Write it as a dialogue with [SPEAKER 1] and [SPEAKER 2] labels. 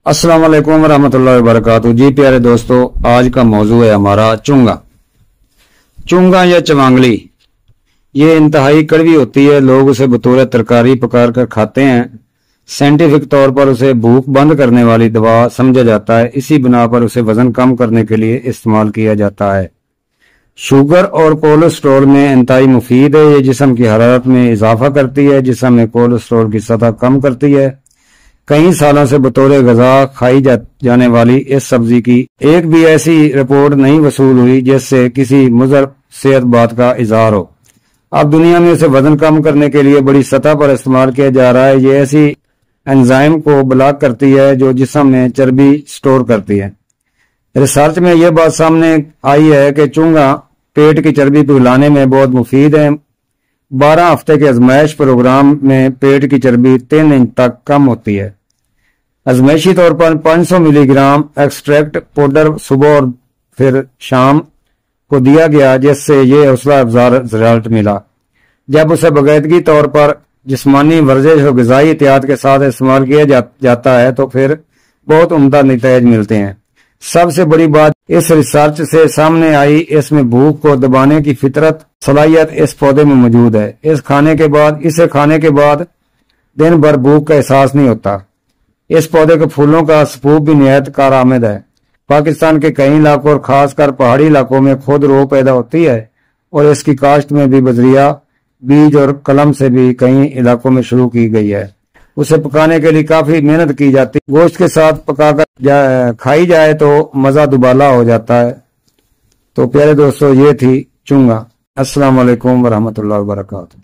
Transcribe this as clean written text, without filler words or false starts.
[SPEAKER 1] अस्सलाम वालेकुम रहमतुल्लाहि व बरकातहू। जी प्यारे दोस्तों, आज का मौजू है हमारा चुंगा। चुंगा या चवांगली ये इंतहाई कड़वी होती है। लोग उसे बतौर तरकारी पका कर खाते हैं। साइंटिफिक तौर पर उसे भूख बंद करने वाली दवा समझा जाता है। इसी बिना पर उसे वजन कम करने के लिए इस्तेमाल किया जाता है। शुगर और कोलेस्ट्रॉल में इंतहाई मुफीद है। ये जिस्म की हरारत में इजाफा करती है, जिस्म में कोलेस्ट्रॉल की सतह कम करती है। कई सालों से बतौर गजा खाई जाने वाली इस सब्जी की एक भी ऐसी रिपोर्ट नहीं वसूल हुई जिससे किसी मुज़र सेहत बात का इजहार हो। अब दुनिया में इसे वजन कम करने के लिए बड़ी सतह पर इस्तेमाल किया जा रहा है। ये ऐसी एंजाइम को ब्लॉक करती है जो जिस्म में चर्बी स्टोर करती है। रिसर्च में यह बात सामने आई है कि चुंगा पेट की चर्बी पिघलाने में बहुत मुफीद है। 12 हफ्ते के आजमाइश प्रोग्राम में पेट की चर्बी 3 इंच तक कम होती है। आजमाइशी तौर पर 500 मिलीग्राम एक्सट्रैक्ट पाउडर सुबह और फिर शाम को दिया गया, जिससे ये हौसला अफजा रिजल्ट मिला। जब उसे बाकायदगी तौर पर जिस्मानी वर्जिश और ग़िज़ाई एहतियात के साथ इस्तेमाल किया जाता है तो फिर बहुत उम्दा नतीजे मिलते हैं। सबसे बड़ी बात इस रिसर्च से सामने आई, इसमें भूख को दबाने की फितरत सलाहियत इस पौधे में मौजूद है। इसे खाने के बाद दिन भर भूख का एहसास नहीं होता। इस पौधे के फूलों का सपूप भी निहायत कारआमद है। पाकिस्तान के कई इलाकों और खासकर पहाड़ी इलाकों में खुद रो पैदा होती है और इसकी काश्त में भी बजरिया बीज और कलम से भी कई इलाकों में शुरू की गई है। उसे पकाने के लिए काफी मेहनत की जाती है। गोश्त के साथ पकाकर खाई जाए तो मजा दुबाला हो जाता है। तो प्यारे दोस्तों, ये थी चुंगा। अस्सलाम वालेकुम व रहमतुल्लाहि व बरकातहू।